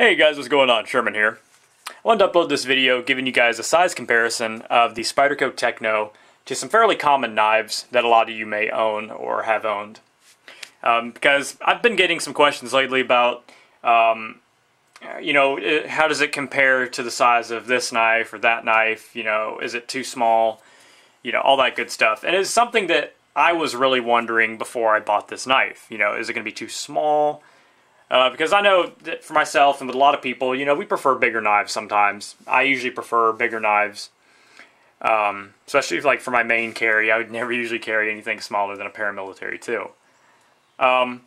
Hey guys, what's going on? Sherman here. I wanted to upload this video giving you guys a size comparison of the Spyderco Techno to some fairly common knives that a lot of you may own or have owned. Because I've been getting some questions lately about, how does it compare to the size of this knife or that knife? Is it too small? All that good stuff. And it's something that I was really wondering before I bought this knife. Is it going to be too small? Because I know that for myself and with a lot of people, we prefer bigger knives sometimes. I usually prefer bigger knives, especially like for my main carry. I would never usually carry anything smaller than a Paramilitary too. That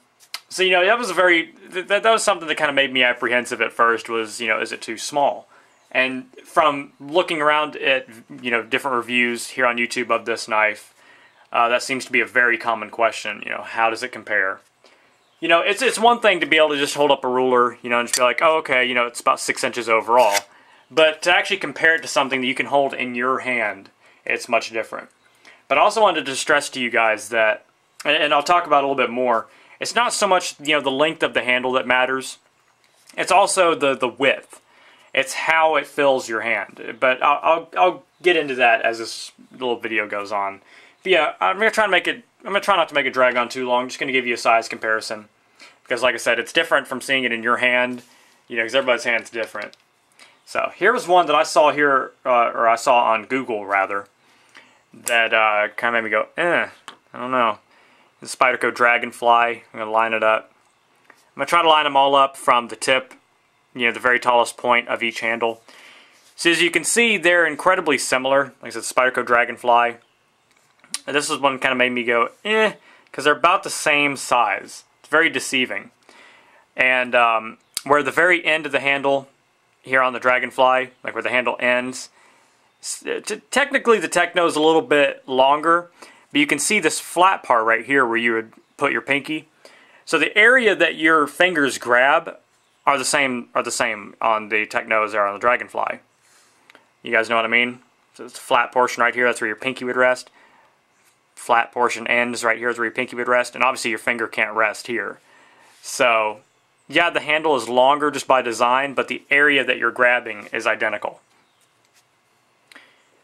was that was something that kind of made me apprehensive at first. Was is it too small? And from looking around at different reviews here on YouTube of this knife, that seems to be a very common question. How does it compare? It's one thing to be able to just hold up a ruler, and just be like, oh, okay, it's about 6 inches overall. But to actually compare it to something that you can hold in your hand, it's much different. But I also wanted to stress to you guys that, and I'll talk about it a little bit more, it's not so much, the length of the handle that matters. It's also the width. It's how it fills your hand. But I'll get into that as this little video goes on. But yeah, I'm going to try not to make it drag on too long. I'm just going to give you a size comparison. Because like I said, it's different from seeing it in your hand, because everybody's hand's different. So here was one that I saw here, or I saw on Google rather, that kind of made me go, I don't know. The Spyderco Dragonfly, I'm going to line it up. I'm going to try to line them all up from the tip, the very tallest point of each handle. So as you can see, they're incredibly similar. Like I said, Spyderco Dragonfly. And this is one that kind of made me go, because they're about the same size. It's very deceiving. And where the very end of the handle here on the Dragonfly, like where the handle ends, technically the Techno is a little bit longer, but you can see this flat part right here where you would put your pinky. So the area that your fingers grab are the same on the Techno as they are on the Dragonfly. You guys know what I mean? So it's a flat portion right here, that's where your pinky would rest. Flat portion ends right here is where your pinky would rest, and obviously your finger can't rest here. So yeah, the handle is longer just by design, but the area that you're grabbing is identical.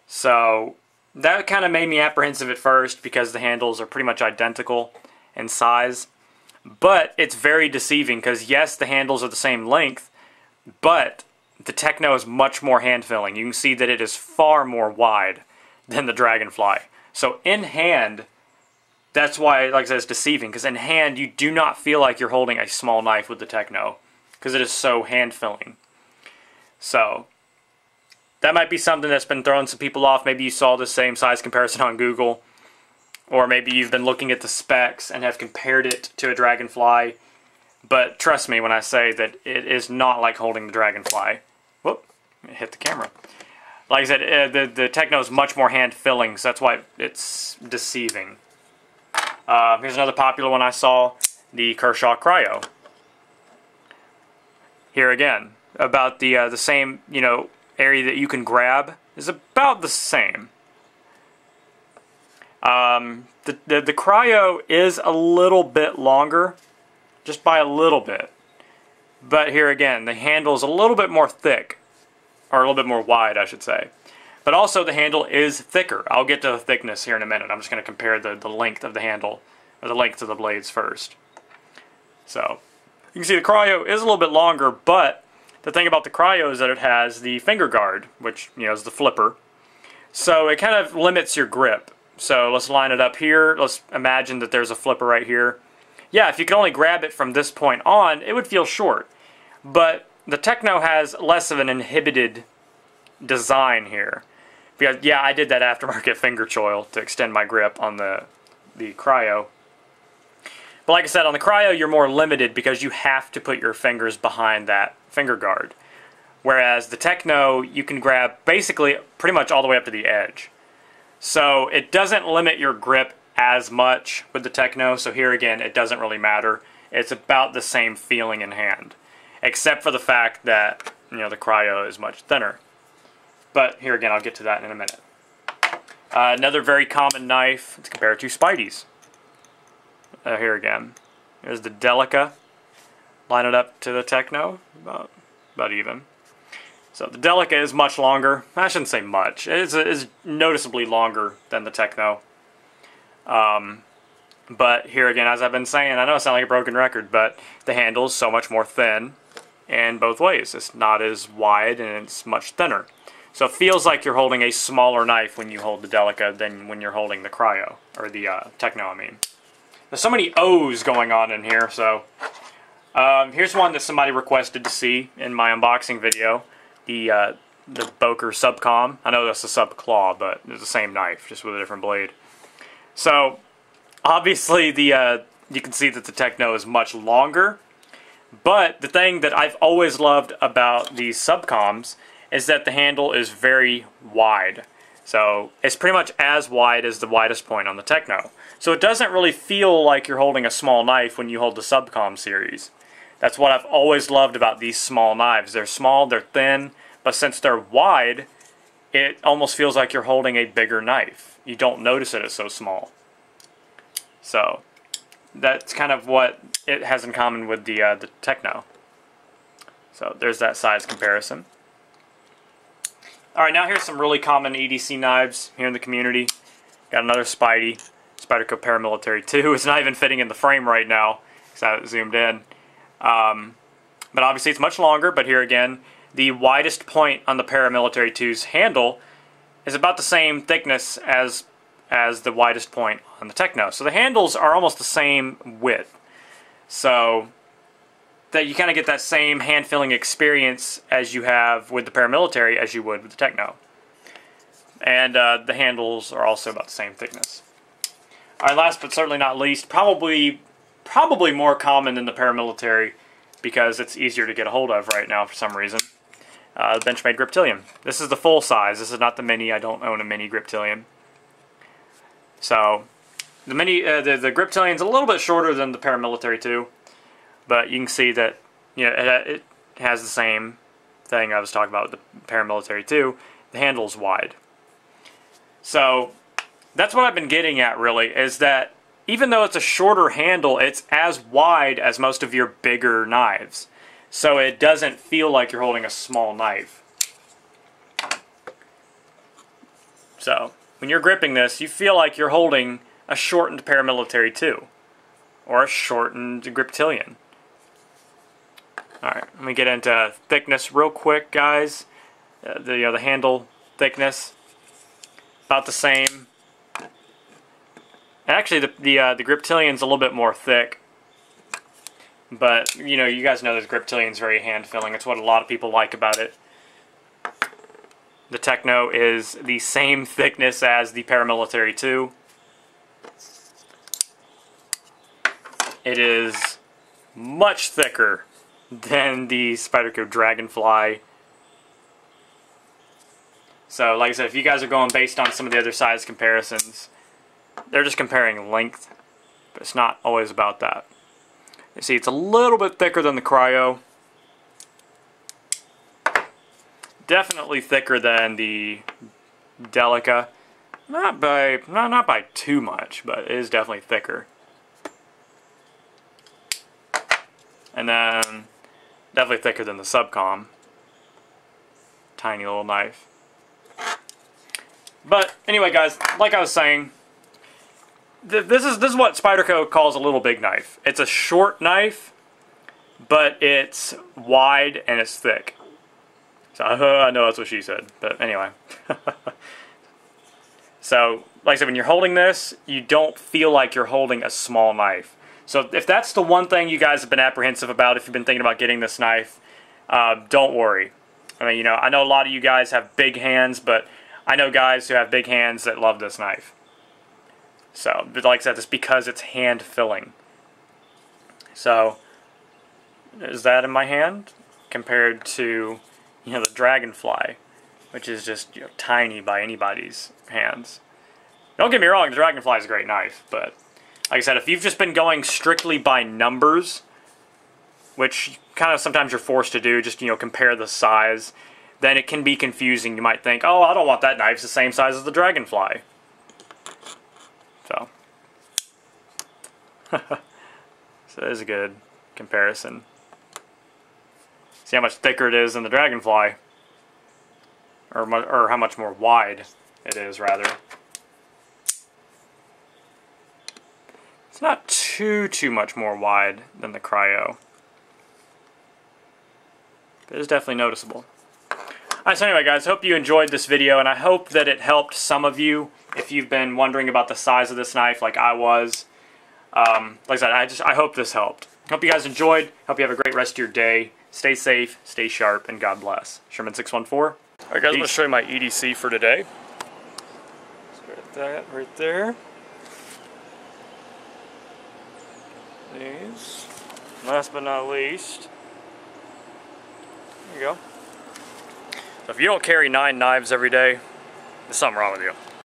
So that kind of made me apprehensive at first because the handles are pretty much identical in size. But it's very deceiving because yes, the handles are the same length, but the Techno is much more hand-filling. You can see that it is far more wide than the Dragonfly. So in hand, that's why, like I said, it's deceiving. Because in hand, you do not feel like you're holding a small knife with the Techno. Because it is so hand-filling. So, that might be something that's been throwing some people off. Maybe you saw the same size comparison on Google. Or maybe you've been looking at the specs and have compared it to a Dragonfly. But trust me when I say that it is not like holding the Dragonfly. Whoop, it hit the camera. Like I said, the Techno is much more hand-filling, so that's why it's deceiving. Here's another popular one I saw, the Kershaw Cryo. Here again, about the same, area that you can grab is about the same. The Cryo is a little bit longer, just by a little bit. But here again, the handle is a little bit more thick. Or a little bit more wide, I should say. But also the handle is thicker. I'll get to the thickness here in a minute. I'm just going to compare the length of the handle, or the length of the blades first. So, you can see the Cryo is a little bit longer, but the thing about the Cryo is that it has the finger guard, which, is the flipper. So it kind of limits your grip. So let's line it up here. Let's imagine that there's a flipper right here. Yeah, if you can only grab it from this point on, it would feel short. But the Techno has less of an inhibited design here. Because, yeah, I did that aftermarket finger choil to extend my grip on the Cryo. But like I said, on the Cryo, you're more limited because you have to put your fingers behind that finger guard. Whereas the Techno, you can grab basically pretty much all the way up to the edge. So it doesn't limit your grip as much with the Techno. So here again, it doesn't really matter. It's about the same feeling in hand. Except for the fact that, the Cryo is much thinner. But here again, I'll get to that in a minute. Another very common knife, let's compare it to Spidey's. Here again. Here's the Delica. Line it up to the Techno. About about even. So the Delica is much longer. I shouldn't say much. It is noticeably longer than the Techno. But here again, as I've been saying, I know I sound like a broken record, but the handle is so much more thin in both ways. It's not as wide and it's much thinner. So it feels like you're holding a smaller knife when you hold the Delica than when you're holding the Cryo, or the Techno, I mean. There's so many O's going on in here, so... here's one that somebody requested to see in my unboxing video. The Boker SubCom. I know that's a sub-claw, but it's the same knife, just with a different blade. So, obviously, you can see that the Techno is much longer. But the thing that I've always loved about these SubComs is that the handle is very wide. So, it's pretty much as wide as the widest point on the Techno. So it doesn't really feel like you're holding a small knife when you hold the SubCom series. That's what I've always loved about these small knives. They're small, they're thin, but since they're wide, it almost feels like you're holding a bigger knife. You don't notice it as so small. So, that's kind of what it has in common with the Techno. So, there's that size comparison. Alright, now here's some really common EDC knives here in the community. Got another Spyderco Paramilitary 2. It's not even fitting in the frame right now, because I have it zoomed in. But obviously it's much longer, but here again, the widest point on the Paramilitary 2's handle is about the same thickness as the widest point on the Techno. So the handles are almost the same width. So that you kind of get that same hand-feeling experience as you have with the Paramilitary as you would with the Techno. And the handles are also about the same thickness. Alright, last but certainly not least, probably more common than the Paramilitary because it's easier to get a hold of right now for some reason. The Benchmade Griptilian. This is the full size. This is not the mini. I don't own a mini Griptilian. So the the Griptilian's a little bit shorter than the Paramilitary 2, but you can see that it has the same thing I was talking about with the Paramilitary 2. The handle's wide. So that's what I've been getting at, really, is that even though it's a shorter handle, it's as wide as most of your bigger knives. So it doesn't feel like you're holding a small knife. So when you're gripping this, you feel like you're holding a shortened Paramilitary 2. Or a shortened Griptilian. Alright, let me get into thickness real quick, guys. The handle thickness, about the same. Actually, the Griptilian's a little bit more thick, but you guys know that Griptilian's very hand-filling. It's what a lot of people like about it. The Techno is the same thickness as the Paramilitary 2. It is much thicker than the Spyderco Dragonfly. So, like I said, if you guys are going based on some of the other size comparisons, they're just comparing length, but it's not always about that. You see, it's a little bit thicker than the Cryo. Definitely thicker than the Delica. Not by too much, but it is definitely thicker. And then definitely thicker than the SubCom. Tiny little knife. But anyway, guys, like I was saying, this is what Spyderco calls a little big knife. It's a short knife, but it's wide and it's thick. So I know that's what she said, but anyway. So, like I said, when you're holding this, you don't feel like you're holding a small knife. So if that's the one thing you guys have been apprehensive about, if you've been thinking about getting this knife, don't worry. I mean, I know a lot of you guys have big hands, but I know guys who have big hands that love this knife. So, but like I said, it's because it's hand-filling. So, is that in my hand compared to, the Dragonfly, which is just tiny by anybody's hands. Don't get me wrong, the Dragonfly is a great knife, but like I said, if you've just been going strictly by numbers, which kind of sometimes you're forced to do, just compare the size, then it can be confusing. You might think, oh, I don't want that knife, it's the same size as the Dragonfly. So, so it is a good comparison. See how much thicker it is than the Dragonfly. Or how much more wide it is, rather. It's not too much more wide than the Cryo. But it is definitely noticeable. Alright, so anyway guys, hope you enjoyed this video, and I hope that it helped some of you if you've been wondering about the size of this knife like I was. Like I said, I hope this helped. Hope you guys enjoyed. Hope you have a great rest of your day. Stay safe, stay sharp, and God bless. Sherman614. Alright guys, I'm going to show you my EDC for today. Start that right there. These. Last but not least, there you go. So if you don't carry 9 knives every day, there's something wrong with you.